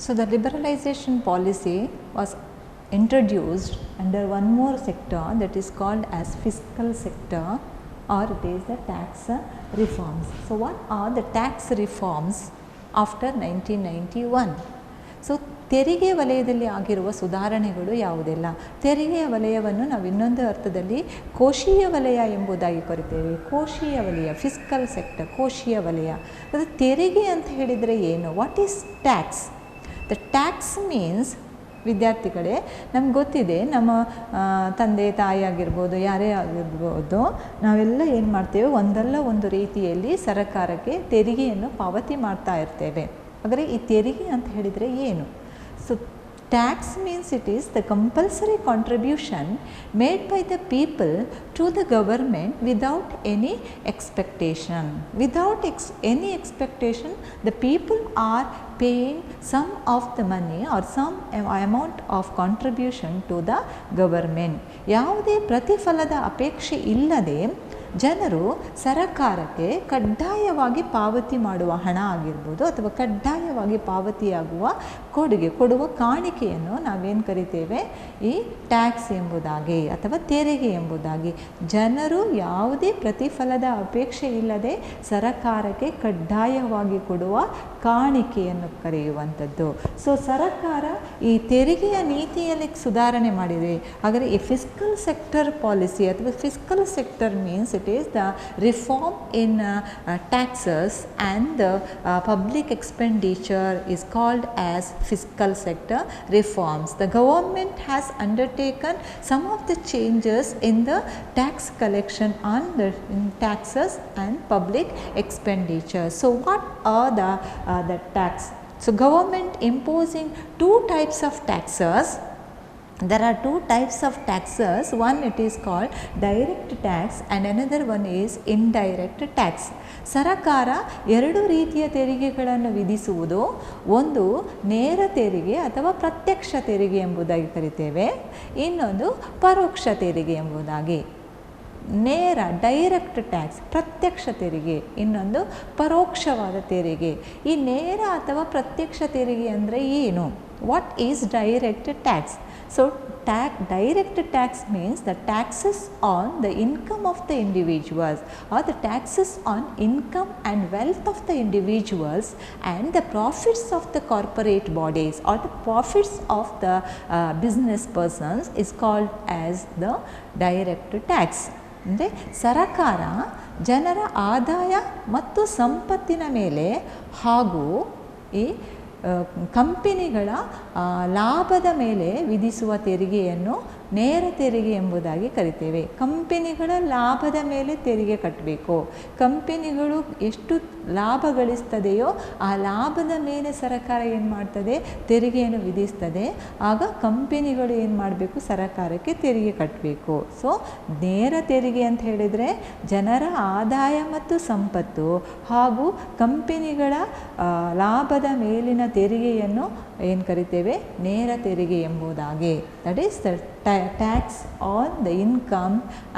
So the liberalization policy was introduced under one more sector that is called as fiscal sector, or it is the tax reforms. So what are the tax reforms after 1991? So ತೆರಿಗೆ ವಲಯದಲ್ಲಿ ಆಗಿರುವ ಸುಧಾರಣೆಗಳು ಯಾವುದೆಲ್ಲ? ತೆರಿಗೆಯ ವಲಯವನ್ನು ನಾವು ಇನ್ನೊಂದು ಅರ್ಥದಲ್ಲಿ ಕೋಶೀಯ ವಲಯ ಎಂಬುದಾಗಿ ಕರಿತೇವೆ. ಕೋಶೀಯ ವಲಯ, ಫಿಸ್ಕಲ್ ಸೆಕ್ಟರ್, ಕೋಶೀಯ ವಲಯ. ಅದು ತೆರಿಗೆ ಅಂತ ಹೇಳಿದರೆ ಏನು? What is tax? The tax means, ವಿದ್ಯಾರ್ಥಿಗಳೇ, ನಮ್ಗೆ ಗೊತ್ತಿದೆ, ನಮ್ಮ ತಂದೆ ತಾಯಿ ಆಗಿರ್ಬೋದು, ಯಾರೇ ಆಗಿರ್ಬೋದು, ನಾವೆಲ್ಲ ಏನು ಮಾಡ್ತೇವೆ, ಒಂದಲ್ಲ ಒಂದು ರೀತಿಯಲ್ಲಿ ಸರಕಾರಕ್ಕೆ ತೆರಿಗೆಯನ್ನು ಪಾವತಿ ಮಾಡ್ತಾ ಇರ್ತೇವೆ. ಹಾಗಾದರೆ ಈ ತೆರಿಗೆ ಅಂತ ಹೇಳಿದರೆ ಏನು? So tax means it is the compulsory contribution made by the people to the government without any expectation. Without any expectation, the people are paying some of the money or some amount of contribution to the government. ಯಾವುದೇ ಪ್ರತಿಫಲದ ಅಪೇಕ್ಷೆ ಇಲ್ಲದೆ ಜನರು ಸರಕಾರಕ್ಕೆ ಕಡ್ಡಾಯವಾಗಿ ಪಾವತಿ ಮಾಡುವ ಹಣ ಆಗಿರ್ಬೋದು, ಅಥವಾ ಕಡ್ಡಾಯವಾಗಿ ಪಾವತಿಯಾಗುವ ಕೊಡುವ ಕಾಣಿಕೆಯನ್ನು ನಾವೇನು ಕರಿತೇವೆ? ಈ ಟ್ಯಾಕ್ಸ್ ಎಂಬುದಾಗಿ ಅಥವಾ ತೆರಿಗೆ ಎಂಬುದಾಗಿ. ಜನರು ಯಾವುದೇ ಪ್ರತಿಫಲದ ಅಪೇಕ್ಷೆ ಇಲ್ಲದೆ ಸರಕಾರಕ್ಕೆ ಕಡ್ಡಾಯವಾಗಿ ಕೊಡುವ ಕಾಣಿಕೆಯನ್ನು ಕರೆಯುವಂಥದ್ದು. ಸೊ ಸರಕಾರ ಈ ತೆರಿಗೆಯ ನೀತಿಯಲ್ಲಿ ಸುಧಾರಣೆ ಮಾಡಿದೆ. ಹಾಗಾದರೆ ಈ ಫಿಸ್ಕಲ್ ಸೆಕ್ಟರ್ ಪಾಲಿಸಿ ಅಥವಾ fiscal sector means it is the reform in taxes and the public expenditure is called as fiscal sector reforms. The government has undertaken some of the changes in the tax collection on the taxes and public expenditure. So what are the tax? So government imposing two types of taxes. There are two types of taxes. One, it is called direct tax and another one is indirect tax. ಸರಕಾರ ಎರಡು ರೀತಿಯ ತೆರಿಗೆಗಳನ್ನು ವಿಧಿಸುವುದು. ಒಂದು ನೇರ ತೆರಿಗೆ ಅಥವಾ ಪ್ರತ್ಯಕ್ಷ ತೆರಿಗೆ ಎಂಬುದಾಗಿ ಕರಿತೇವೆ. ಇನ್ನೊಂದು ಪರೋಕ್ಷ ತೆರಿಗೆ ಎಂಬುದಾಗಿ. ನೇರ ಡೈರೆಕ್ಟ್ ಟ್ಯಾಕ್ಸ್ ಪ್ರತ್ಯಕ್ಷ ತೆರಿಗೆ, ಇನ್ನೊಂದು ಪರೋಕ್ಷವಾದ ತೆರಿಗೆ. ಈ ನೇರ ಅಥವಾ ಪ್ರತ್ಯಕ್ಷ ತೆರಿಗೆ ಅಂದರೆ ಏನು? What is direct tax? So direct tax means the taxes on the income of the individuals, or the taxes on income and wealth of the individuals and the profits of the corporate bodies or the profits of the business persons is called as the direct tax. ಅಂದರೆ ಸರಕಾರ ಜನರ ಆದಾಯ ಮತ್ತು ಸಂಪತ್ತಿನ ಮೇಲೆ ಹಾಗೂ ಈ ಕಂಪನಿಗಳ ಲಾಭದ ಮೇಲೆ ವಿಧಿಸುವ ತೆರಿಗೆಯನ್ನು ನೇರ ತೆರಿಗೆ ಎಂಬುದಾಗಿ ಕರಿತೇವೆ. ಕಂಪನಿಗಳ ಲಾಭದ ಮೇಲೆ ತೆರಿಗೆ ಕಟ್ಟಬೇಕು. ಕಂಪನಿಗಳು ಎಷ್ಟು ಲಾಭ ಗಳಿಸ್ತದೆಯೋ ಆ ಲಾಭದ ಮೇಲೆ ಸರಕಾರ ಏನು ಮಾಡ್ತದೆ? ತೆರಿಗೆಯನ್ನು ವಿಧಿಸ್ತದೆ. ಆಗ ಕಂಪನಿಗಳು ಏನು ಮಾಡಬೇಕು? ಸರಕಾರಕ್ಕೆ ತೆರಿಗೆ ಕಟ್ಟಬೇಕು. ಸೊ ನೇರ ತೆರಿಗೆ ಅಂತ ಹೇಳಿದರೆ ಜನರ ಆದಾಯ ಮತ್ತು ಸಂಪತ್ತು ಹಾಗೂ ಕಂಪನಿಗಳ ಲಾಭದ ಮೇಲಿನ ತೆರಿಗೆಯನ್ನು ಏನು ಕರಿತೇವೆ? ನೇರ ತೆರಿಗೆ ಎಂಬುದಾಗಿ. That is the tax on the income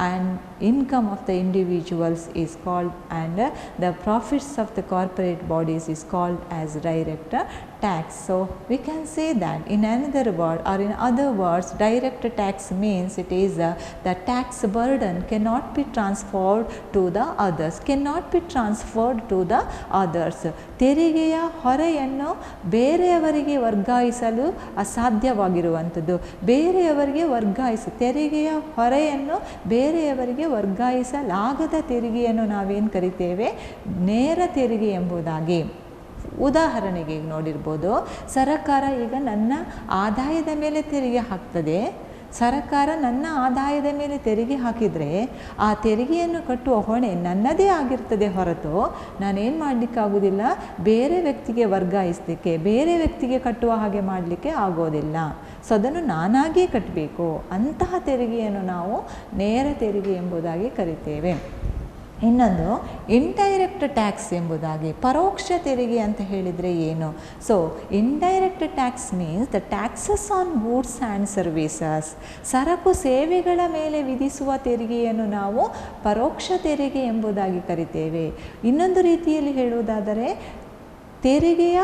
and income of the individuals is called, and the profits of the corporate bodies is called as direct tax. So we can say that in another word, or in other words, direct tax means it is the tax burden cannot be transferred to the others, cannot be transferred to the others. ತೆರಿಗೆಯ ಹೊರೆಯನ್ನು ಬೇರೆಯವರಿಗೆ ವರ್ಗಾಯಿಸಲು ಅಸಾಧ್ಯವಾಗಿರುವಂಥದ್ದು. ಬೇರೆಯವರಿಗೆ ತೆರಿಗೆಯ ಹೊರೆಯನ್ನು ಬೇರೆಯವರಿಗೆ ವರ್ಗಾಯಿಸಲಾಗದ ತೆರಿಗೆಯನ್ನು ನಾವೇನು ಕರಿತೇವೆ? ನೇರ ತೆರಿಗೆ ಎಂಬುದಾಗಿ. ಉದಾಹರಣೆಗೆ ನೋಡಿರ್ಬೋದು, ಸರಕಾರ ಈಗ ನನ್ನ ಆದಾಯದ ಮೇಲೆ ತೆರಿಗೆ ಹಾಕ್ತದೆ. ಸರಕಾರ ನನ್ನ ಆದಾಯದ ಮೇಲೆ ತೆರಿಗೆ ಹಾಕಿದರೆ ಆ ತೆರಿಗೆಯನ್ನು ಕಟ್ಟುವ ಹೊಣೆ ನನ್ನದೇ ಆಗಿರ್ತದೆ ಹೊರತು ನಾನೇನು ಮಾಡಲಿಕ್ಕಾಗೋದಿಲ್ಲ, ಬೇರೆ ವ್ಯಕ್ತಿಗೆ ವರ್ಗಾಯಿಸಲಿಕ್ಕೆ, ಬೇರೆ ವ್ಯಕ್ತಿಗೆ ಕಟ್ಟುವ ಹಾಗೆ ಮಾಡಲಿಕ್ಕೆ ಆಗೋದಿಲ್ಲ. ಸೊ ಅದನ್ನು ನಾನಾಗಿಯೇ ಕಟ್ಟಬೇಕು. ಅಂತಹ ತೆರಿಗೆಯನ್ನು ನಾವು ನೇರ ತೆರಿಗೆ ಎಂಬುದಾಗಿ ಕರಿತೇವೆ. ಇನ್ನೊಂದು ಇಂಡೈರೆಕ್ಟ್ ಟ್ಯಾಕ್ಸ್ ಎಂಬುದಾಗಿ. ಪರೋಕ್ಷ ತೆರಿಗೆ ಅಂತ ಹೇಳಿದರೆ ಏನು? So indirect tax means the taxes on goods and services. ಸರಕು ಸೇವೆಗಳ ಮೇಲೆ ವಿಧಿಸುವ ತೆರಿಗೆಯನ್ನು ನಾವು ಪರೋಕ್ಷ ತೆರಿಗೆ ಎಂಬುದಾಗಿ ಕರಿತೇವೆ. ಇನ್ನೊಂದು ರೀತಿಯಲ್ಲಿ ಹೇಳುವುದಾದರೆ ತೆರಿಗೆಯ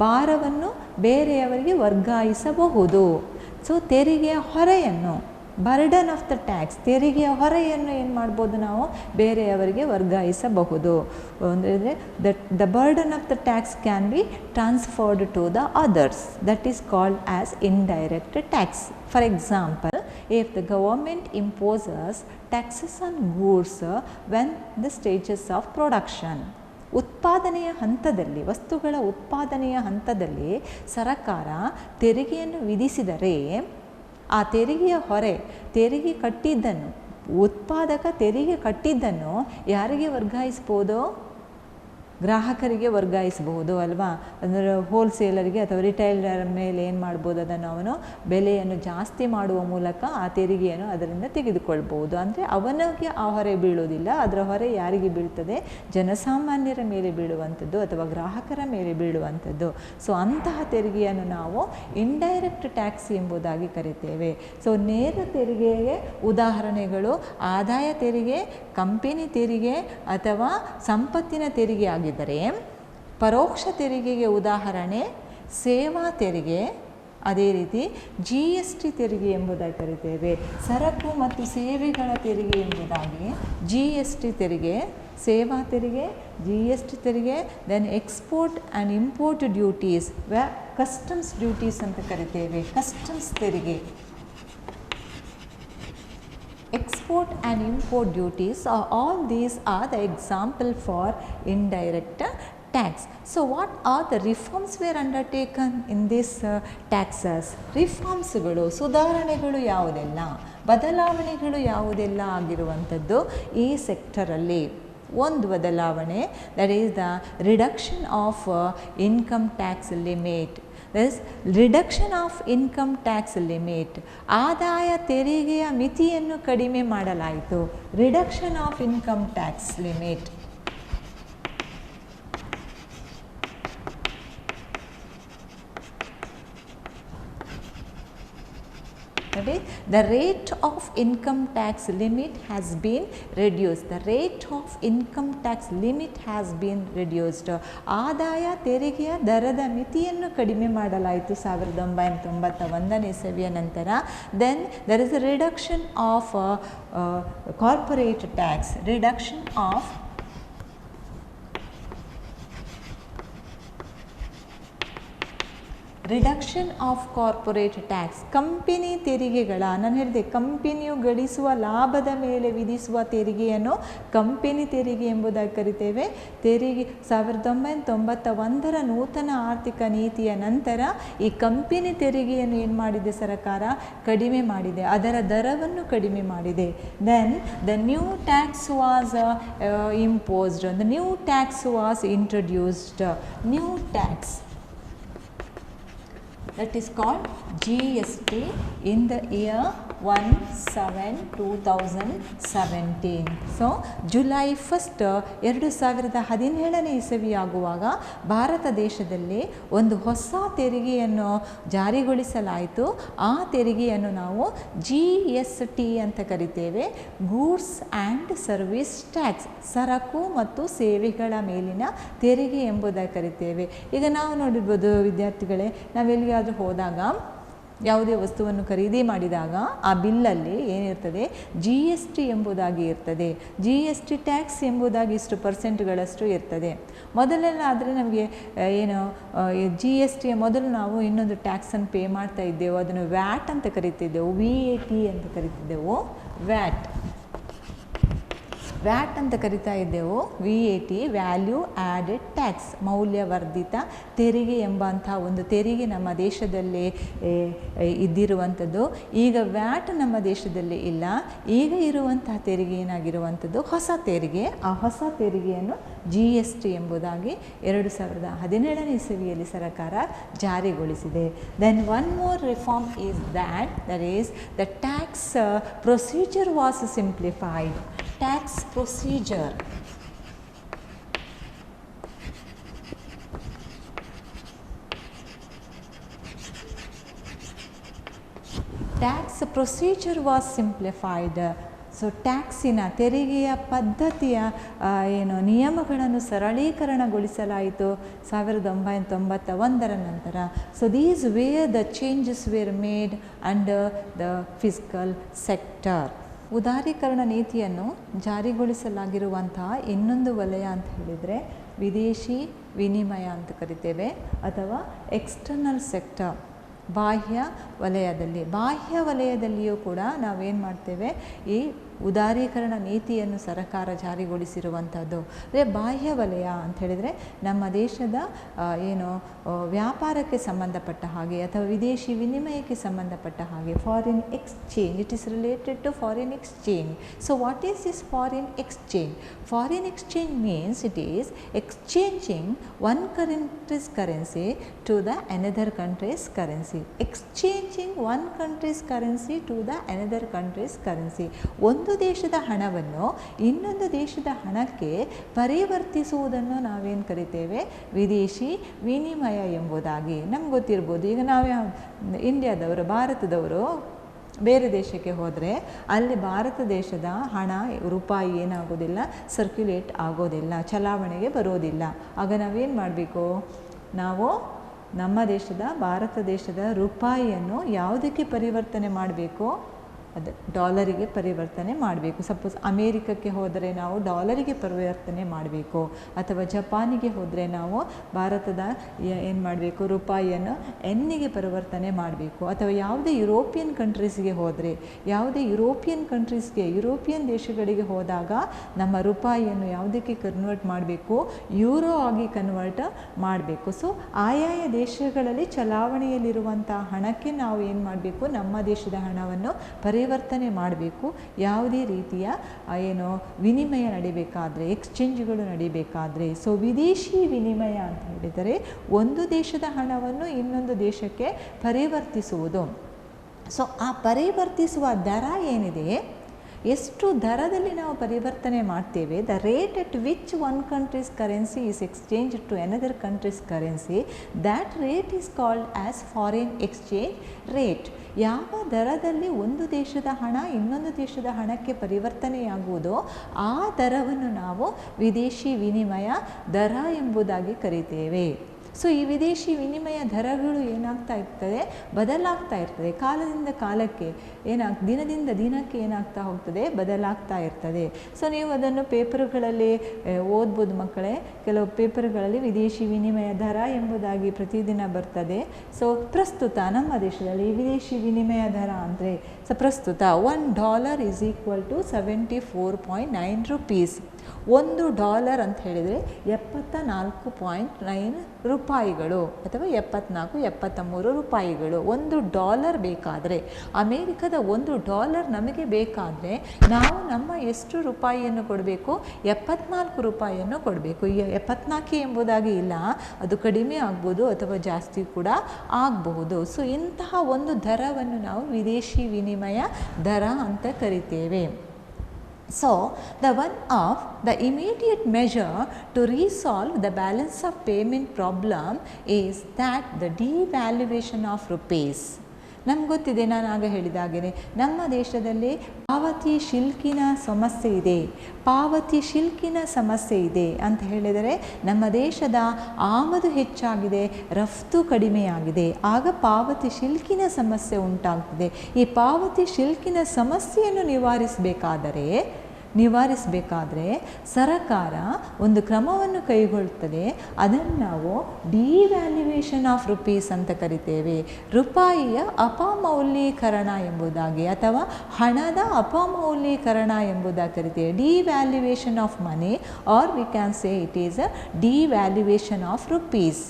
ಭಾರವನ್ನು ಬೇರೆಯವರಿಗೆ ವರ್ಗಾಯಿಸಬಹುದು. ಸೊ ತೆರಿಗೆಯ ಹೊರೆಯನ್ನು, ಬರ್ಡನ್ ಆಫ್ ದ ಟ್ಯಾಕ್ಸ್, ತೆರಿಗೆಯ ಹೊರೆಯನ್ನು ಏನು ಮಾಡ್ಬೋದು ನಾವು ಬೇರೆಯವರಿಗೆ ವರ್ಗಾಯಿಸಬಹುದು. ಅಂದರೆ the burden of the tax can be transferred to the others, that is called as indirect tax. For example, if the government imposes taxes on goods when the stages of production, ಉತ್ಪಾದನೆಯ ಹಂತದಲ್ಲಿ, ವಸ್ತುಗಳ ಉತ್ಪಾದನೆಯ ಹಂತದಲ್ಲಿ ಸರಕಾರ ತೆರಿಗೆಯನ್ನು ವಿಧಿಸಿದರೆ ಆ ತೆರಿಗೆಯ ಹೊರೆ, ತೆರಿಗೆ ಕಟ್ಟಿದ್ದನ್ನು, ಉತ್ಪಾದಕ ತೆರಿಗೆ ಕಟ್ಟಿದ್ದನ್ನು ಯಾರಿಗೆ ವರ್ಗಾಯಿಸ್ಬೋದು? ಗ್ರಾಹಕರಿಗೆ ವರ್ಗಾಯಿಸಬಹುದು ಅಲ್ವಾ. ಅಂದರೆ ಹೋಲ್ಸೇಲರಿಗೆ ಅಥವಾ ರಿಟೈಲರ್ ಮೇಲೆ ಏನು ಮಾಡ್ಬೋದು, ಅದನ್ನು ಅವನು ಬೆಲೆಯನ್ನು ಜಾಸ್ತಿ ಮಾಡುವ ಮೂಲಕ ಆ ತೆರಿಗೆಯನ್ನು ಅದರಿಂದ ತೆಗೆದುಕೊಳ್ಬೋದು. ಅಂದರೆ ಅವನಿಗೆ ಆ ಹೊರೆ ಬೀಳೋದಿಲ್ಲ, ಅದರ ಹೊರೆ ಯಾರಿಗೆ ಬೀಳ್ತದೆ? ಜನಸಾಮಾನ್ಯರ ಮೇಲೆ ಬೀಳುವಂಥದ್ದು ಅಥವಾ ಗ್ರಾಹಕರ ಮೇಲೆ ಬೀಳುವಂಥದ್ದು. ಸೊ ಅಂತಹ ತೆರಿಗೆಯನ್ನು ನಾವು ಇಂಡೈರೆಕ್ಟ್ ಟ್ಯಾಕ್ಸ್ ಎಂಬುದಾಗಿ ಕರಿತೇವೆ. ಸೊ ನೇರ ತೆರಿಗೆಗೆ ಉದಾಹರಣೆಗಳು ಆದಾಯ ತೆರಿಗೆ, ಕಂಪನಿ ತೆರಿಗೆ ಅಥವಾ ಸಂಪತ್ತಿನ ತೆರಿಗೆ ಆಗಿದೆ. ಪರೋಕ್ಷ ತೆರಿಗೆಗೆ ಉದಾಹರಣೆ ಸೇವಾ ತೆರಿಗೆ, ಅದೇ ರೀತಿ GST ತೆರಿಗೆ ಎಂಬುದಾಗಿ ಕರಿತೇವೆ. ಸರಕು ಮತ್ತು ಸೇವೆಗಳ ತೆರಿಗೆ ಎಂಬುದಾಗಿ GST ತೆರಿಗೆ, ಸೇವಾ ತೆರಿಗೆ, GST ತೆರಿಗೆ, then export and import duties, customs duties ಅಂತ ಕರಿತೇವೆ. ಕಸ್ಟಮ್ಸ್ ತೆರಿಗೆ, export and import duties, all these are the example for indirect tax. So what are the reforms were undertaken in this taxes? ರಿಫಾರ್ಮ್ಸ್ಗಳು, ಸುಧಾರಣೆಗಳು ಯಾವುದೆಲ್ಲ, ಬದಲಾವಣೆಗಳು ಯಾವುದೆಲ್ಲ ಆಗಿರುವಂಥದ್ದು ಈ ಸೆಕ್ಟರಲ್ಲಿ? ಒಂದು ಬದಲಾವಣೆ, that is the reduction of income tax limit. This reduction of income tax limit, ಆದಾಯ ತೆರಿಗೆಯ ಮಿತಿಯನ್ನು ಕಡಿಮೆ ಮಾಡಲಾಯಿತು. Reduction of income tax limit. The rate of income tax limit has been reduced. The rate of income tax limit has been reduced. ಆದಾಯ ತೆರಿಗೆಯ ದರದ ಮಿತಿಯನ್ನು ಕಡಿಮೆ ಮಾಡಲಾಯಿತು 1991ನೇ ಇಸವಿಯ ನಂತರ. Then there is a reduction of corporate tax. Reduction of reduction of corporate tax, company ತೆರಿಗೆಗಳ, ನಾನು ಹೇಳಿದೆ ಕಂಪನಿಯು ಗಳಿಸುವ ಲಾಭದ ಮೇಲೆ ವಿಧಿಸುವ ತೆರಿಗೆಯನ್ನು ಕಂಪನಿ ತೆರಿಗೆ ಎಂಬುದಾಗಿ ಕರಿತೇವೆ. ತೆರಿಗೆ 1991ರ ನೂತನ ಆರ್ಥಿಕ ನೀತಿಯ ನಂತರ ಈ ಕಂಪನಿ ತೆರಿಗೆಯನ್ನು ಏನು ಮಾಡಿದೆ ಸರ್ಕಾರ? ಕಡಿಮೆ ಮಾಡಿದೆ, ಅದರ ದರವನ್ನು ಕಡಿಮೆ ಮಾಡಿದೆ. Then the new tax was imposed, the new tax was introduced. New tax, that is called GST in the year 1/7/2017. So July 1, 2017ನೇ ಇಸವಿಯಾಗುವಾಗ ಭಾರತ ದೇಶದಲ್ಲಿ ಒಂದು ಹೊಸ ತೆರಿಗೆಯನ್ನು ಜಾರಿಗೊಳಿಸಲಾಯಿತು. ಆ ತೆರಿಗೆಯನ್ನು ನಾವು GST ಅಂತ ಕರಿತೇವೆ. ಗೂಡ್ಸ್ ಆ್ಯಂಡ್ ಸರ್ವಿಸ್ ಟ್ಯಾಕ್ಸ್, ಸರಕು ಮತ್ತು ಸೇವೆಗಳ ಮೇಲಿನ ತೆರಿಗೆ ಎಂಬುದಾಗಿ ಕರಿತೇವೆ. ಈಗ ನಾವು ನೋಡಿರ್ಬೋದು ವಿದ್ಯಾರ್ಥಿಗಳೇ, ನಾವೆಲ್ಲಿಗಾದರೂ ಹೋದಾಗ ಯಾವುದೇ ವಸ್ತುವನ್ನು ಖರೀದಿ ಮಾಡಿದಾಗ ಆ ಬಿಲ್ಲಲ್ಲಿ ಏನಿರ್ತದೆ? GST ಎಂಬುದಾಗಿ ಇರ್ತದೆ. GST ಟ್ಯಾಕ್ಸ್ ಎಂಬುದಾಗಿ ಇಷ್ಟು ಪರ್ಸೆಂಟ್ಗಳಷ್ಟು ಇರ್ತದೆ. ಮೊದಲೆಲ್ಲ ಆದರೆ ನಮಗೆ ಏನು GSTಯ ಮೊದಲು ನಾವು ಇನ್ನೊಂದು ಟ್ಯಾಕ್ಸನ್ನು ಪೇ ಮಾಡ್ತಾ ಇದ್ದೆವು, ಅದನ್ನು ವ್ಯಾಟ್ ಅಂತ ಕರಿತಿದ್ದೆವು, VAT ಅಂತ ಕರಿತಿದ್ದೆವು. ವ್ಯಾಟ್ ಅಂತ ಕರಿತಾ ಇದ್ದೆವು. VAT, ವ್ಯಾಲ್ಯೂ ಆ್ಯಡೆಡ್ ಟ್ಯಾಕ್ಸ್, ಮೌಲ್ಯವರ್ಧಿತ ತೆರಿಗೆ ಎಂಬಂಥ ಒಂದು ತೆರಿಗೆ ನಮ್ಮ ದೇಶದಲ್ಲಿ ಇದ್ದಿರುವಂಥದ್ದು. ಈಗ ವ್ಯಾಟ್ ನಮ್ಮ ದೇಶದಲ್ಲಿ ಇಲ್ಲ. ಈಗ ಇರುವಂತಹ ತೆರಿಗೆ ಏನಾಗಿರುವಂಥದ್ದು? ಹೊಸ ತೆರಿಗೆ. ಆ ಹೊಸ ತೆರಿಗೆಯನ್ನು GST ಎಂಬುದಾಗಿ 2017ನೇ ಇಸವಿಯಲ್ಲಿ ಸರ್ಕಾರ ಜಾರಿಗೊಳಿಸಿದೆ. Then one more reform is that is the tax procedure was simplified. Tax procedure. Tax procedure was simplified. So ಟ್ಯಾಕ್ಸಿನ ತೆರಿಗೆಯ ಪದ್ಧತಿಯ ನಿಯಮಗಳನ್ನು ಸರಳೀಕರಣಗೊಳಿಸಲಾಯಿತು 1991 ನಂತರ. So these were the changes were made under the fiscal sector. ಉದಾರೀಕರಣ ನೀತಿಯನ್ನು ಜಾರಿಗೊಳಿಸಲಾಗಿರುವಂತಹ ಇನ್ನೊಂದು ವಲಯ ಅಂತ ಹೇಳಿದರೆ ವಿದೇಶಿ ವಿನಿಮಯ ಅಂತ ಕರಿತೇವೆ, ಅಥವಾ ಎಕ್ಸ್ಟರ್ನಲ್ ಸೆಕ್ಟರ್, ಬಾಹ್ಯ ವಲಯದಲ್ಲಿಯೂ ಕೂಡ ನಾವೇನು ಮಾಡ್ತೇವೆ, ಈ ಉದಾರೀಕರಣ ನೀತಿಯನ್ನು ಸರ್ಕಾರ ಜಾರಿಗೊಳಿಸಿರುವಂಥದ್ದು. ಅಂದರೆ ಬಾಹ್ಯ ವಲಯ ಅಂತ ಹೇಳಿದರೆ ನಮ್ಮ ದೇಶದ ವ್ಯಾಪಾರಕ್ಕೆ ಸಂಬಂಧಪಟ್ಟ ಹಾಗೆ ಅಥವಾ ವಿದೇಶಿ ವಿನಿಮಯಕ್ಕೆ ಸಂಬಂಧಪಟ್ಟ ಹಾಗೆ. Foreign exchange, it is related to foreign exchange. So what is this foreign exchange? Foreign exchange means it is exchanging one country's currency to the another country's currency. Exchanging one country's currency to the another country's currency. ಒಂದು ದೇಶದ ಹಣವನ್ನು ಇನ್ನೊಂದು ದೇಶದ ಹಣಕ್ಕೆ ಪರಿವರ್ತಿಸುವುದನ್ನು ನಾವೇನು ಕರಿತೇವೆ, ವಿದೇಶಿ ವಿನಿಮಯ ಎಂಬುದಾಗಿ. ನಮ್ಗೆ ಗೊತ್ತಿರ್ಬೋದು, ಈಗ ನಾವೇ ಇಂಡಿಯಾದವರು, ಭಾರತದವರು ಬೇರೆ ದೇಶಕ್ಕೆ ಹೋದರೆ ಅಲ್ಲಿ ಭಾರತ ದೇಶದ ಹಣ ರೂಪಾಯಿ ಏನಾಗೋದಿಲ್ಲ, ಸರ್ಕ್ಯುಲೇಟ್ ಆಗೋದಿಲ್ಲ, ಚಲಾವಣೆಗೆ ಬರೋದಿಲ್ಲ. ಆಗ ನಾವೇನು ಮಾಡಬೇಕು, ನಾವು ನಮ್ಮ ದೇಶದ ಭಾರತ ದೇಶದ ರೂಪಾಯಿಯನ್ನು ಯಾವುದಕ್ಕೆ ಪರಿವರ್ತನೆ ಮಾಡಬೇಕು, ಅದು ಡಾಲರಿಗೆ ಪರಿವರ್ತನೆ ಮಾಡಬೇಕು. ಸಪೋಸ್ ಅಮೇರಿಕಕ್ಕೆ ಹೋದರೆ ನಾವು ಡಾಲರಿಗೆ ಪರಿವರ್ತನೆ ಮಾಡಬೇಕು, ಅಥವಾ ಜಪಾನಿಗೆ ಹೋದರೆ ನಾವು ಭಾರತದ ಏನು ಮಾಡಬೇಕು, ರೂಪಾಯಿಯನ್ನು ಎನ್ನಿಗೆ ಪರಿವರ್ತನೆ ಮಾಡಬೇಕು. ಅಥವಾ ಯಾವುದೇ ಯುರೋಪಿಯನ್ ಕಂಟ್ರೀಸ್ಗೆ ಹೋದರೆ, ಯುರೋಪಿಯನ್ ದೇಶಗಳಿಗೆ ಹೋದಾಗ ನಮ್ಮ ರೂಪಾಯಿಯನ್ನು ಯಾವುದಕ್ಕೆ ಕನ್ವರ್ಟ್ ಮಾಡಬೇಕು, ಯೂರೋ ಆಗಿ ಕನ್ವರ್ಟ್ ಮಾಡಬೇಕು. ಸೊ ಆಯಾಯ ದೇಶಗಳಲ್ಲಿ ಚಲಾವಣೆಯಲ್ಲಿರುವಂಥ ಹಣಕ್ಕೆ ನಾವು ಏನು ಮಾಡಬೇಕು, ನಮ್ಮ ದೇಶದ ಹಣವನ್ನು ಪರಿವರ್ತನೆ ಮಾಡಬೇಕು. ಯಾವುದೇ ರೀತಿಯ ವಿನಿಮಯ ನಡಿಬೇಕಾದ್ರೆ, ಎಕ್ಸ್ಚೇಂಜ್ಗಳು ನಡಿಬೇಕಾದ್ರೆ. ಸೊ ವಿದೇಶಿ ವಿನಿಮಯ ಅಂತ ಹೇಳಿದರೆ ಒಂದು ದೇಶದ ಹಣವನ್ನು ಇನ್ನೊಂದು ದೇಶಕ್ಕೆ ಪರಿವರ್ತಿಸುವುದು. ಸೊ ಆ ಪರಿವರ್ತಿಸುವ ದರ ಏನಿದೆ, ಎಷ್ಟು ದರದಲ್ಲಿ ನಾವು ಪರಿವರ್ತನೆ ಮಾಡ್ತೇವೆ, the rate at which one country's currency is exchange to another country's currency, that rate is called as foreign exchange rate. ಯಾವ ದರದಲ್ಲಿ ಒಂದು ದೇಶದ ಹಣ ಇನ್ನೊಂದು ದೇಶದ ಹಣಕ್ಕೆ ಪರಿವರ್ತನೆಯಾಗುವುದೋ ಆ ದರವನ್ನು ನಾವು ವಿದೇಶಿ ವಿನಿಮಯ ದರ ಎಂಬುದಾಗಿ ಕರಿತೇವೆ. ಸೊ ಈ ವಿದೇಶಿ ವಿನಿಮಯ ದರಗಳು ಏನಾಗ್ತಾ ಇರ್ತದೆ, ಬದಲಾಗ್ತಾ ಇರ್ತದೆ. ಕಾಲದಿಂದ ಕಾಲಕ್ಕೆ ದಿನದಿಂದ ದಿನಕ್ಕೆ ಏನಾಗ್ತಾ ಹೋಗ್ತದೆ, ಬದಲಾಗ್ತಾ ಇರ್ತದೆ. ಸೊ ನೀವು ಅದನ್ನು ಪೇಪರ್ಗಳಲ್ಲಿ ಓದ್ಬೋದು ಮಕ್ಕಳೇ. ಕೆಲವು ಪೇಪರ್ಗಳಲ್ಲಿ ವಿದೇಶಿ ವಿನಿಮಯ ದರ ಎಂಬುದಾಗಿ ಪ್ರತಿದಿನ ಬರ್ತದೆ. ಸೊ ಪ್ರಸ್ತುತ ನಮ್ಮ ದೇಶದಲ್ಲಿ ವಿದೇಶಿ ವಿನಿಮಯ ದರ ಅಂದರೆ ಪ್ರಸ್ತುತ $1 ಈಸ್ ಈಕ್ವಲ್ ಟು 74.9 rupees. $1 ಅಂತ ಹೇಳಿದರೆ 74.9 ರೂಪಾಯಿಗಳು ಅಥವಾ 73 ರೂಪಾಯಿಗಳು. $1 ಬೇಕಾದರೆ, ಅಮೇರಿಕದ $1 ನಮಗೆ ಬೇಕಾದರೆ ನಾವು ನಮ್ಮ ಎಷ್ಟು ರೂಪಾಯಿಯನ್ನು ಕೊಡಬೇಕು, 74 ರೂಪಾಯಿಯನ್ನು ಕೊಡಬೇಕು. ಈ 74 ಎಂಬುದಾಗಿ ಇಲ್ಲ, ಅದು ಕಡಿಮೆ ಆಗ್ಬೋದು ಅಥವಾ ಜಾಸ್ತಿ ಕೂಡ ಆಗಬಹುದು. ಸೊ ಇಂತಹ ಒಂದು ದರವನ್ನು ನಾವು ವಿದೇಶಿ ವಿನಿಮಯ ದರ ಅಂತ ಕರಿತೇವೆ. So, one of the immediate measure to resolve the balance of payment problem is that the devaluation of rupees. ನಮ್ಗೆ ಗೊತ್ತಿದೆ, ನಾನು ಆಗ ಹೇಳಿದಾಗೇ ನಮ್ಮ ದೇಶದಲ್ಲಿ ಪಾವತಿ ಶಿಲ್ಕಿನ ಸಮಸ್ಯೆ ಇದೆ ಅಂತ ಹೇಳಿದರೆ ನಮ್ಮ ದೇಶದ ಆಮದು ಹೆಚ್ಚಾಗಿದೆ, ರಫ್ತು ಕಡಿಮೆಯಾಗಿದೆ. ಆಗ ಪಾವತಿ ಶಿಲ್ಕಿನ ಸಮಸ್ಯೆ ಉಂಟಾಗ್ತದೆ. ಈ ಪಾವತಿ ಶಿಲ್ಕಿನ ಸಮಸ್ಯೆಯನ್ನು ನಿವಾರಿಸಬೇಕಾದರೆ ಸರ್ಕಾರ ಒಂದು ಕ್ರಮವನ್ನು ಕೈಗೊಳ್ಳುತ್ತದೆ. ಅದನ್ನು ನಾವು ಡಿವ್ಯಾಲ್ಯೂಯೇಷನ್ ಆಫ್ ರುಪೀಸ್ ಅಂತ ಕರಿತೇವೆ. ರೂಪಾಯಿಯ ಅಪಮೌಲ್ಯೀಕರಣ ಎಂಬುದಾಗಿ ಅಥವಾ ಹಣದ ಅಪಮೌಲ್ಯೀಕರಣ ಎಂಬುದಾಗಿ ಕರಿತೇವೆ. Devaluation of money, or we can say it is a devaluation of rupees.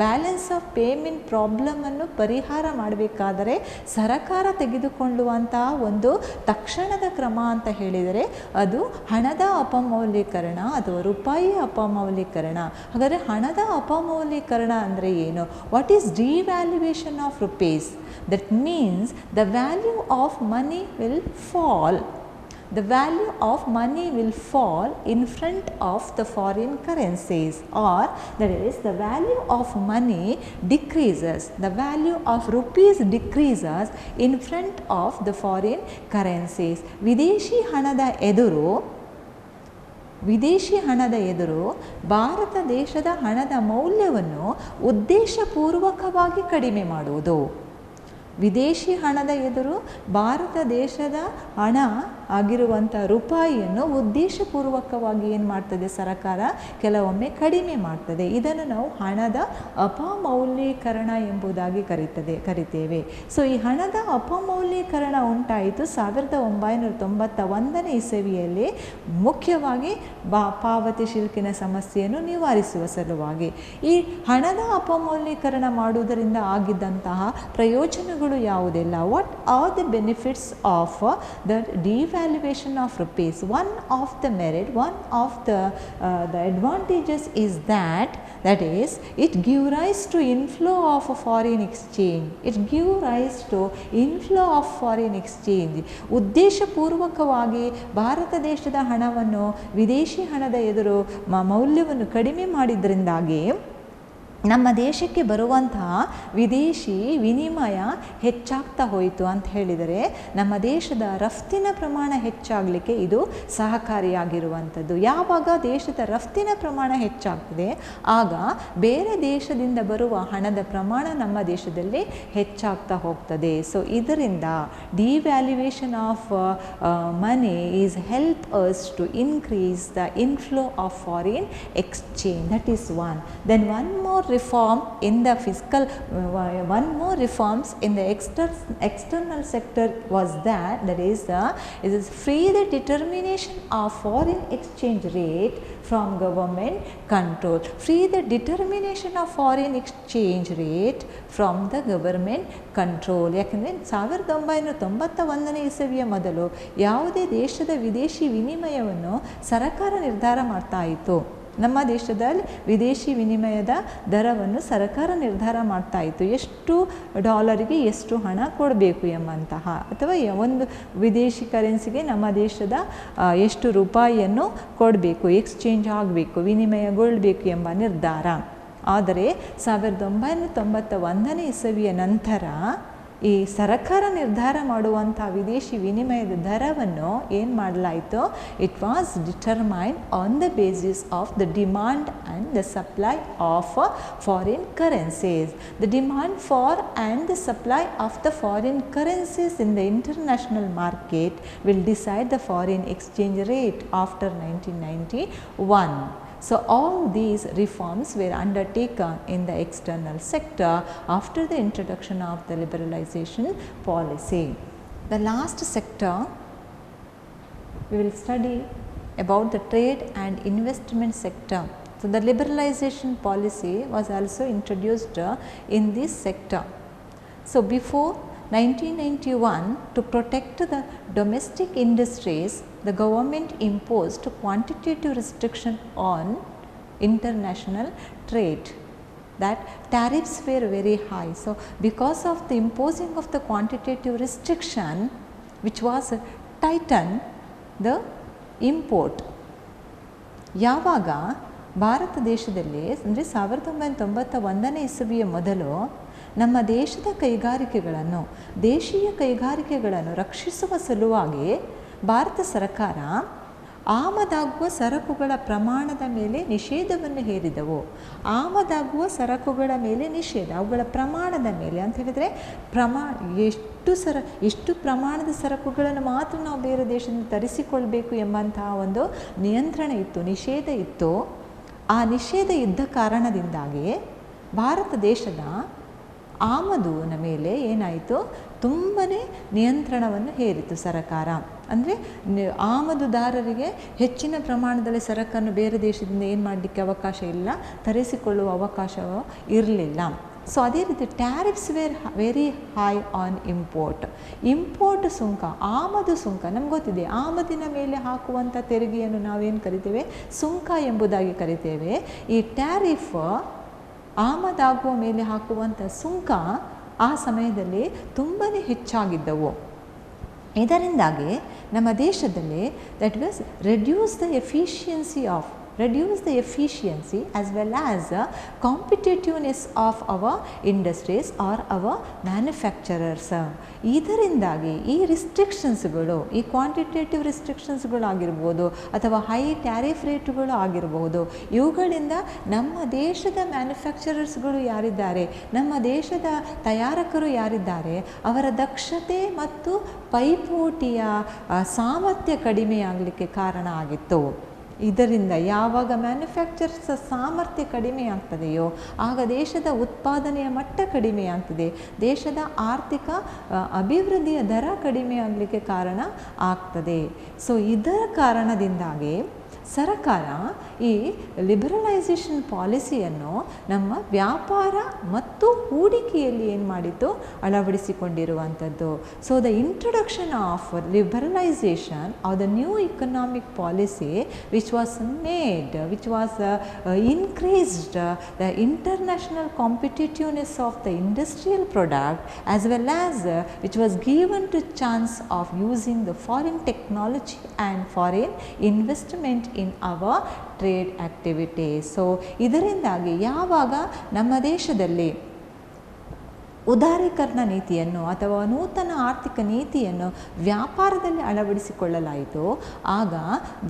Balance of payment ಪ್ರಾಬ್ಲಮನ್ನು ಪರಿಹಾರ ಮಾಡಬೇಕಾದರೆ ಸರ್ಕಾರ ತೆಗೆದುಕೊಳ್ಳುವಂತಹ ಒಂದು ತಕ್ಷಣದ ಕ್ರಮ ಅಂತ ಹೇಳಿದರೆ ಅದು ಹಣದ ಅಪಮೌಲ್ಯೀಕರಣ ಅಥವಾ ರೂಪಾಯಿಯ ಅಪಮೌಲ್ಯೀಕರಣ. ಹಾಗಾದರೆ ಹಣದ ಅಪಮೌಲ್ಯೀಕರಣ ಅಂದರೆ ಏನು? What is devaluation of rupees? That means the value of money will fall. the value of money will fall in front of the foreign currencies, or that is the value of money decreases, the value of rupees decreases in front of the foreign currencies. ವಿದೇಶಿ ಹಣದ ಎದುರು ಭಾರತ ದೇಶದ ಹಣದ ಮೌಲ್ಯವನ್ನು ಉದ್ದೇಶಪೂರ್ವಕವಾಗಿ ಕಡಿಮೆ ಮಾಡುವುದು. ವಿದೇಶಿ ಹಣದ ಎದುರು ಭಾರತ ದೇಶದ ಹಣ ಆಗಿರುವಂಥ ರೂಪಾಯಿಯನ್ನು ಉದ್ದೇಶಪೂರ್ವಕವಾಗಿ ಏನು ಮಾಡ್ತದೆ ಸರ್ಕಾರ ಕೆಲವೊಮ್ಮೆ ಕಡಿಮೆ ಮಾಡ್ತದೆ. ಇದನ್ನು ನಾವು ಹಣದ ಅಪಮೌಲ್ಯೀಕರಣ ಎಂಬುದಾಗಿ ಕರಿತೇವೆ. ಸೊ ಈ ಹಣದ ಅಪಮೌಲ್ಯೀಕರಣ ಉಂಟಾಯಿತು 1991ನೇ ಇಸವಿಯಲ್ಲಿ, ಮುಖ್ಯವಾಗಿ ಪಾವತಿ ಶಿಲ್ಕಿನ ಸಮಸ್ಯೆಯನ್ನು ನಿವಾರಿಸುವ ಸಲುವಾಗಿ. ಈ ಹಣದ ಅಪಮೌಲ್ಯೀಕರಣ ಮಾಡುವುದರಿಂದ ಆಗಿದ್ದಂತಹ ಪ್ರಯೋಜನಗಳು ಯಾವುದೆಲ್ಲ? What are the benefits of the devaluation of rupees? One of the merit, one of the advantages is that is it give rise to inflow of a foreign exchange. It give rise to inflow of foreign exchange. ಉದ್ದೇಶಪೂರ್ವಕವಾಗಿ ಭಾರತ ದೇಶದ ಹಣವನ್ನು ವಿದೇಶಿ ಹಣದ ಎದುರು ಮೌಲ್ಯವನ್ನು ಕಡಿಮೆ ಮಾಡಿದ್ರಿಂದಾಗಿ ನಮ್ಮ ದೇಶಕ್ಕೆ ಬರುವಂತಹ ವಿದೇಶಿ ವಿನಿಮಯ ಹೆಚ್ಚಾಗ್ತಾ ಹೋಯಿತು ಅಂತ ಹೇಳಿದರೆ ನಮ್ಮ ದೇಶದ ರಫ್ತಿನ ಪ್ರಮಾಣ ಹೆಚ್ಚಾಗಲಿಕ್ಕೆ ಇದು ಸಹಕಾರಿಯಾಗಿರುವಂಥದ್ದು. ಯಾವಾಗ ದೇಶದ ರಫ್ತಿನ ಪ್ರಮಾಣ ಹೆಚ್ಚಾಗ್ತದೆ ಆಗ ಬೇರೆ ದೇಶದಿಂದ ಬರುವ ಹಣದ ಪ್ರಮಾಣ ನಮ್ಮ ದೇಶದಲ್ಲಿ ಹೆಚ್ಚಾಗ್ತಾ ಹೋಗ್ತದೆ. ಸೊ ಇದರಿಂದ devaluation of money is help us to increase the inflow of foreign exchange. That is one. Then one more reform in the fiscal, one more reforms in the external sector was that is it is free the determination of foreign exchange rate from government control. Free the determination of foreign exchange rate from the government control. ಯಾಕಂದರೆ 1991ನೇ ಇಸವಿಯ ಮೊದಲು ಯಾವುದೇ ದೇಶದ ವಿದೇಶಿ ವಿನಿಮಯವನ್ನು ಸರ್ಕಾರ ನಿರ್ಧಾರ ಮಾಡ್ತಾ ಇತ್ತು. ನಮ್ಮ ದೇಶದಲ್ಲಿ ವಿದೇಶಿ ವಿನಿಮಯದ ದರವನ್ನು ಸರ್ಕಾರ ನಿರ್ಧಾರ ಮಾಡ್ತಾ ಇತ್ತು. ಎಷ್ಟು ಡಾಲರಿಗೆ ಎಷ್ಟು ಹಣ ಕೊಡಬೇಕು ಎಂಬಂತಹ, ಅಥವಾ ಒಂದು ವಿದೇಶಿ ಕರೆನ್ಸಿಗೆ ನಮ್ಮ ದೇಶದ ಎಷ್ಟು ರೂಪಾಯಿಯನ್ನು ಕೊಡಬೇಕು, ಎಕ್ಸ್ಚೇಂಜ್ ಆಗಬೇಕು, ವಿನಿಮಯಗೊಳ್ಳಬೇಕು ಎಂಬ ನಿರ್ಧಾರ. ಆದರೆ 1991ನೇ ಇಸವಿಯ ನಂತರ ಈ ಸರ್ಕಾರ ನಿರ್ಧಾರ ಮಾಡುವಂಥ ವಿದೇಶಿ ವಿನಿಮಯದ ದರವನ್ನು ಏನು ಮಾಡಲಾಯಿತು? It was determined on the basis of the demand and the supply of foreign currencies. The demand for and the supply of the foreign currencies in the international market will decide the foreign exchange rate after 1991. So all these reforms were undertaken in the external sector after the introduction of the liberalization policy. The last sector we will study about the trade and investment sector. So the liberalization policy was also introduced in this sector. So before 1991, to protect the domestic industries, the government imposed quantitative restriction on international trade. That tariffs were very high. So because of the imposing of the quantitative restriction, which was tighten the import. ಯಾವಾಗ ಭಾರತ ದೇಶದಲ್ಲಿ ಅಂದರೆ 1991ನೇ ಇಸವಿಯ ಮೊದಲು ನಮ್ಮ ದೇಶದ ಕೈಗಾರಿಕೆಗಳನ್ನು, ದೇಶೀಯ ಕೈಗಾರಿಕೆಗಳನ್ನು ರಕ್ಷಿಸುವ ಸಲುವಾಗಿ ಭಾರತ ಸರ್ಕಾರ ಆಮದಾಗುವ ಸರಕುಗಳ ಪ್ರಮಾಣದ ಮೇಲೆ ನಿಷೇಧವನ್ನು ಹೇರಿದವು. ಆಮದಾಗುವ ಸರಕುಗಳ ಮೇಲೆ ನಿಷೇಧ, ಅವುಗಳ ಪ್ರಮಾಣದ ಮೇಲೆ ಅಂತ ಹೇಳಿದರೆ ಎಷ್ಟು ಪ್ರಮಾಣದ ಸರಕುಗಳನ್ನು ಮಾತ್ರ ನಾವು ಬೇರೆ ದೇಶದಿಂದ ತರಿಸಿಕೊಳ್ಬೇಕು ಎಂಬಂತಹ ಒಂದು ನಿಯಂತ್ರಣ ಇತ್ತು, ನಿಷೇಧ ಇತ್ತು. ಆ ನಿಷೇಧ ಇದ್ದ ಕಾರಣದಿಂದಾಗಿ ಭಾರತ ದೇಶದ ಆಮದುವಿನ ಮೇಲೆ ಏನಾಯಿತು? ತುಂಬಾ ನಿಯಂತ್ರಣವನ್ನು ಹೇರಿತು ಸರ್ಕಾರ. ಅಂದರೆ ಆಮದುದಾರರಿಗೆ ಹೆಚ್ಚಿನ ಪ್ರಮಾಣದಲ್ಲಿ ಸರಕನ್ನು ಬೇರೆ ದೇಶದಿಂದ ಏನು ಮಾಡಲಿಕ್ಕೆ ಅವಕಾಶ ಇಲ್ಲ, ತರಿಸಿಕೊಳ್ಳುವ ಅವಕಾಶವೂ ಇರಲಿಲ್ಲ. ಸೊ ಅದೇ ರೀತಿ tariffs were very high on import ಸುಂಕ, ಆಮದು ಸುಂಕ. ನಮ್ಗೆ ಗೊತ್ತಿದೆ, ಆಮದಿನ ಮೇಲೆ ಹಾಕುವಂಥ ತೆರಿಗೆಯನ್ನು ನಾವೇನು ಕರಿತೇವೆ? ಸುಂಕ ಎಂಬುದಾಗಿ ಕರಿತೇವೆ. ಈ ಟ್ಯಾರಿಫ್, ಆಮದಾಗುವ ಮೇಲೆ ಹಾಕುವಂಥ ಸುಂಕ ಆ ಸಮಯದಲ್ಲಿ ತುಂಬಾ ಹೆಚ್ಚಾಗಿದ್ದವು. ಇದರಿಂದಾಗಿ ನಮ್ಮ ದೇಶದಲ್ಲಿ that was reduce the efficiency as well as competitiveness of our industries or our manufacturers. ಇದರಿಂದಾಗಿ ಈ ರಿಸ್ಟ್ರಿಕ್ಷನ್ಸ್ಗಳು, ಈ ಕ್ವಾಂಟಿಟೇಟಿವ್ ರಿಸ್ಟ್ರಿಕ್ಷನ್ಸ್ಗಳು ಆಗಿರ್ಬೋದು ಅಥವಾ ಹೈ ಟ್ಯಾರಿಫ್ ರೇಟುಗಳು ಆಗಿರಬಹುದು, ಇವುಗಳಿಂದ ನಮ್ಮ ದೇಶದ ಮ್ಯಾನುಫ್ಯಾಕ್ಚರರ್ಸ್ಗಳು ಯಾರಿದ್ದಾರೆ, ನಮ್ಮ ದೇಶದ ತಯಾರಕರು ಯಾರಿದ್ದಾರೆ, ಅವರ ದಕ್ಷತೆ ಮತ್ತು ಪೈಪೋಟಿಯ ಸಾಮರ್ಥ್ಯ ಕಡಿಮೆಯಾಗಲಿಕ್ಕೆ ಕಾರಣ ಆಗಿತ್ತು. ಇದರಿಂದ ಯಾವಾಗ ಮ್ಯಾನುಫ್ಯಾಕ್ಚರ್ಸ್ ಸಾಮರ್ಥ್ಯ ಕಡಿಮೆ ಆಗ್ತದೆಯೋ ಆಗ ದೇಶದ ಉತ್ಪಾದನೆಯ ಮಟ್ಟ ಕಡಿಮೆ ಆಗ್ತದೆ, ದೇಶದ ಆರ್ಥಿಕ ಅಭಿವೃದ್ಧಿಯ ದರ ಕಡಿಮೆ ಆಗಲಿಕ್ಕೆ ಕಾರಣ ಆಗ್ತದೆ. ಸೊ ಇದರ ಕಾರಣದಿಂದಾಗಿ ಸರ್ಕಾರ ಈ ಲಿಬರಲೈಸೇಷನ್ ಪಾಲಿಸಿಯನ್ನು ನಮ್ಮ ವ್ಯಾಪಾರ ಮತ್ತು ಹೂಡಿಕೆಯಲ್ಲಿ ಏನು ಮಾಡಿತು, ಅಳವಡಿಸಿಕೊಂಡಿರುವಂಥದ್ದು. So the introduction of liberalisation or the new economic policy which was made, which was increased the international competitiveness of the industrial product as well as which was given to chance of using the foreign technology and foreign investment in our trade activities. So ಇದರಿಂದಾಗಿ ಯಾವಾಗ ನಮ್ಮ ದೇಶದಲ್ಲಿ ಉದಾರೀಕರಣ ನೀತಿಯನ್ನು ಅಥವಾ ನೂತನ ಆರ್ಥಿಕ ನೀತಿಯನ್ನು ವ್ಯಾಪಾರದಲ್ಲಿ ಅಳವಡಿಸಿಕೊಳ್ಳಲಾಯಿತು, ಆಗ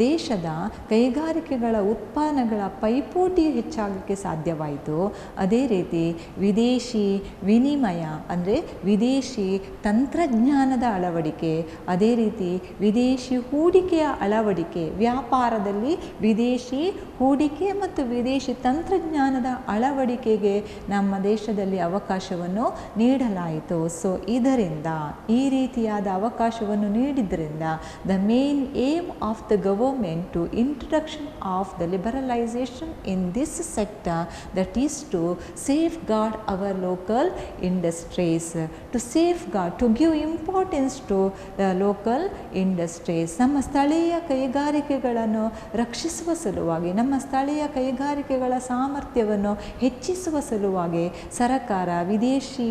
ದೇಶದ ಕೈಗಾರಿಕೆಗಳ ಉತ್ಪನ್ನಗಳ ಪೈಪೋಟಿ ಹೆಚ್ಚಾಗಲಿಕ್ಕೆ ಸಾಧ್ಯವಾಯಿತು. ಅದೇ ರೀತಿ ವಿದೇಶಿ ವಿನಿಮಯ ಅಂದರೆ ವಿದೇಶಿ ತಂತ್ರಜ್ಞಾನದ ಅಳವಡಿಕೆ, ಅದೇ ರೀತಿ ವಿದೇಶಿ ಹೂಡಿಕೆಯ ಅಳವಡಿಕೆ, ವ್ಯಾಪಾರದಲ್ಲಿ ವಿದೇಶಿ ಹೂಡಿಕೆ ಮತ್ತು ವಿದೇಶಿ ತಂತ್ರಜ್ಞಾನದ ಅಳವಡಿಕೆಗೆ ನಮ್ಮ ದೇಶದಲ್ಲಿ ಅವಕಾಶವನ್ನು ನೀಡಲಾಯಿತು. ಸೊ ಇದರಿಂದ ಈ ರೀತಿಯಾದ ಅವಕಾಶವನ್ನು ನೀಡಿದ್ದರಿಂದ the main aim of the government to introduction of the liberalisation in this sector that is to safeguard our local industries, to safeguard, to give importance to the local industries. ನಮ್ಮ ಸ್ಥಳೀಯ ಕೈಗಾರಿಕೆಗಳನ್ನು ರಕ್ಷಿಸುವ ಸಲುವಾಗಿ, ನಮ್ಮ ಸ್ಥಳೀಯ ಕೈಗಾರಿಕೆಗಳ ಸಾಮರ್ಥ್ಯವನ್ನು ಹೆಚ್ಚಿಸುವ ಸಲುವಾಗಿ ಸರ್ಕಾರ ವಿದೇಶಿ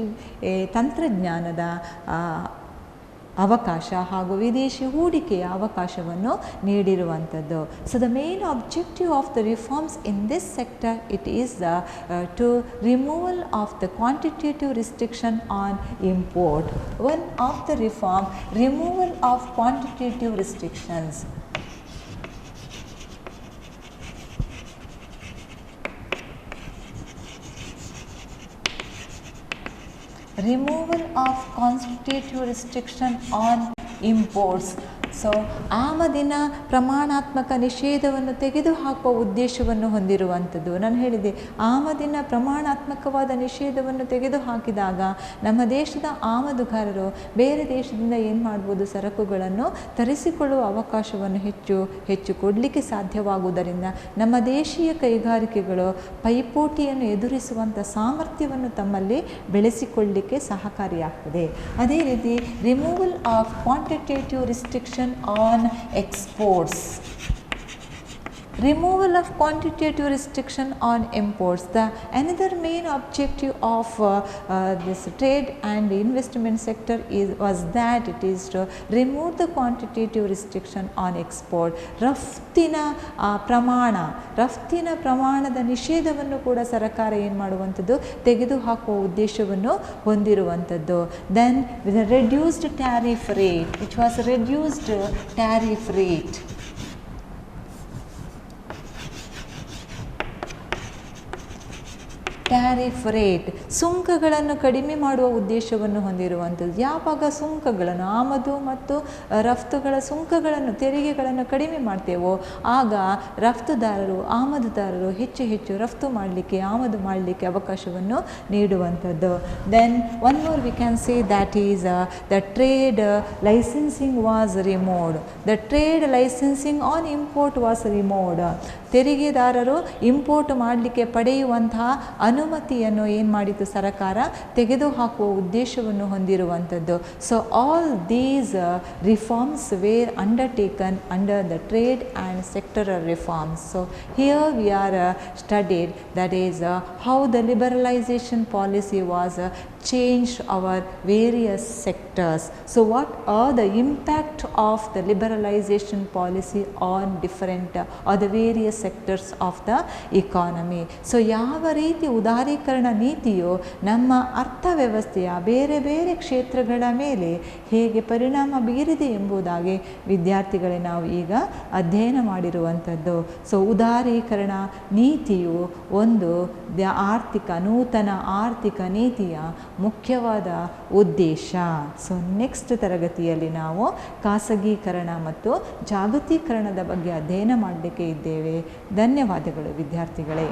ತಂತ್ರಜ್ಞಾನದ ಅವಕಾಶ ಹಾಗೂ ವಿದೇಶಿ ಹೂಡಿಕೆಯ ಅವಕಾಶವನ್ನು ನೀಡಿರುವಂಥದ್ದು. So the main objective of the reforms in this sector it is the to removal of the quantitative restriction on import. One of the reform removal of quantitative restrictions. Removal of quantitative restriction on imports. So ಆಮದಿನ ಪ್ರಮಾಣಾತ್ಮಕ ನಿಷೇಧವನ್ನು ತೆಗೆದುಹಾಕುವ ಉದ್ದೇಶವನ್ನು ಹೊಂದಿರುವಂಥದ್ದು. ನಾನು ಹೇಳಿದೆ, ಆಮದಿನ ಪ್ರಮಾಣಾತ್ಮಕವಾದ ನಿಷೇಧವನ್ನು ತೆಗೆದುಹಾಕಿದಾಗ ನಮ್ಮ ದೇಶದ ಆಮದುಗಾರರು ಬೇರೆ ದೇಶದಿಂದ ಏನು ಮಾಡ್ಬೋದು, ಸರಕುಗಳನ್ನು ತರಿಸಿಕೊಳ್ಳುವ ಅವಕಾಶವನ್ನು ಹೆಚ್ಚು ಕೊಡಲಿಕ್ಕೆ ಸಾಧ್ಯವಾಗುವುದರಿಂದ ನಮ್ಮ ದೇಶೀಯ ಕೈಗಾರಿಕೆಗಳು ಪೈಪೋಟಿಯನ್ನು ಎದುರಿಸುವಂಥ ಸಾಮರ್ಥ್ಯವನ್ನು ತಮ್ಮಲ್ಲಿ ಬೆಳೆಸಿಕೊಳ್ಳಲಿಕ್ಕೆ ಸಹಕಾರಿಯಾಗ್ತದೆ. ಅದೇ ರೀತಿ removal of quantitative restriction on exports. Removal of quantitative restriction on imports. The another main objective of this trade and investment sector was that it is to remove the quantitative restriction on export. ರಫ್ತಿನ ಪ್ರಮಾಣದ ನಿಷೇಧವನ್ನು ಕೂಡ ಸರ್ಕಾರ ಏನು ಮಾಡುವಂಥದ್ದು, ತೆಗೆದುಹಾಕುವ ಉದ್ದೇಶವನ್ನು ಹೊಂದಿರುವಂಥದ್ದು. Then with a reduced tariff rate, which was reduced tariff rate. Tariff rate, ಸುಂಕಗಳನ್ನು ಕಡಿಮೆ ಮಾಡುವ ಉದ್ದೇಶವನ್ನು ಹೊಂದಿರುವಂಥದ್ದು. ಯಾವಾಗ ಸುಂಕಗಳನ್ನು, ಆಮದು ಮತ್ತು ರಫ್ತುಗಳ ಸುಂಕಗಳನ್ನು, ತೆರಿಗೆಗಳನ್ನು ಕಡಿಮೆ ಮಾಡ್ತೇವೋ ಆಗ ಆಮದುದಾರರು ಹೆಚ್ಚು ರಫ್ತು ಮಾಡಲಿಕ್ಕೆ, ಆಮದು ಮಾಡಲಿಕ್ಕೆ ಅವಕಾಶವನ್ನು ನೀಡುವಂಥದ್ದು. Then one more we can say that is the trade licensing was removed. The trade licensing on import was removed. ತೆರಿಗೆದಾರರು ಇಂಪೋರ್ಟ್ ಮಾಡಲಿಕ್ಕೆ ಪಡೆಯುವಂತಹ ಅನುಮತಿಯನ್ನು ಏನು ಮಾಡಿತು, ಸರ್ಕಾರ ತೆಗೆದುಹಾಕುವ ಉದ್ದೇಶವನ್ನು ಹೊಂದಿರುವಂಥದ್ದು. So all these reforms were undertaken under the trade and sectoral reforms. So here we are studied that is how the liberalisation policy was changed our various sectors. So what are the impact of the liberalization policy on different or the various sectors of the economy? So ಯಾವ ರೀತಿ ಉದಾರೀಕರಣ ನೀತಿಯು ನಮ್ಮ ಅರ್ಥವ್ಯವಸ್ಥೆಯ ಬೇರೆ ಬೇರೆ ಕ್ಷೇತ್ರಗಳ ಮೇಲೆ ಹೇಗೆ ಪರಿಣಾಮ ಬೀರಿದೆ ಎಂಬುದಾಗಿ ವಿದ್ಯಾರ್ಥಿಗಳೇ ನಾವು ಈಗ ಅಧ್ಯಯನ ಮಾಡಿರುವಂಥದ್ದು. ಸೊ ಉದಾರೀಕರಣ ನೀತಿಯು ಒಂದು ನೂತನ ಆರ್ಥಿಕ ನೀತಿಯ ಮುಖ್ಯವಾದ ಉದ್ದೇಶ. ಸೊ ನೆಕ್ಸ್ಟ್ ತರಗತಿಯಲ್ಲಿ ನಾವು ಖಾಸಗೀಕರಣ ಮತ್ತು ಜಾಗತೀಕರಣದ ಬಗ್ಗೆ ಅಧ್ಯಯನ ಮಾಡಲಿಕ್ಕೆ ಇದ್ದೇವೆ. ಧನ್ಯವಾದಗಳು ವಿದ್ಯಾರ್ಥಿಗಳೇ.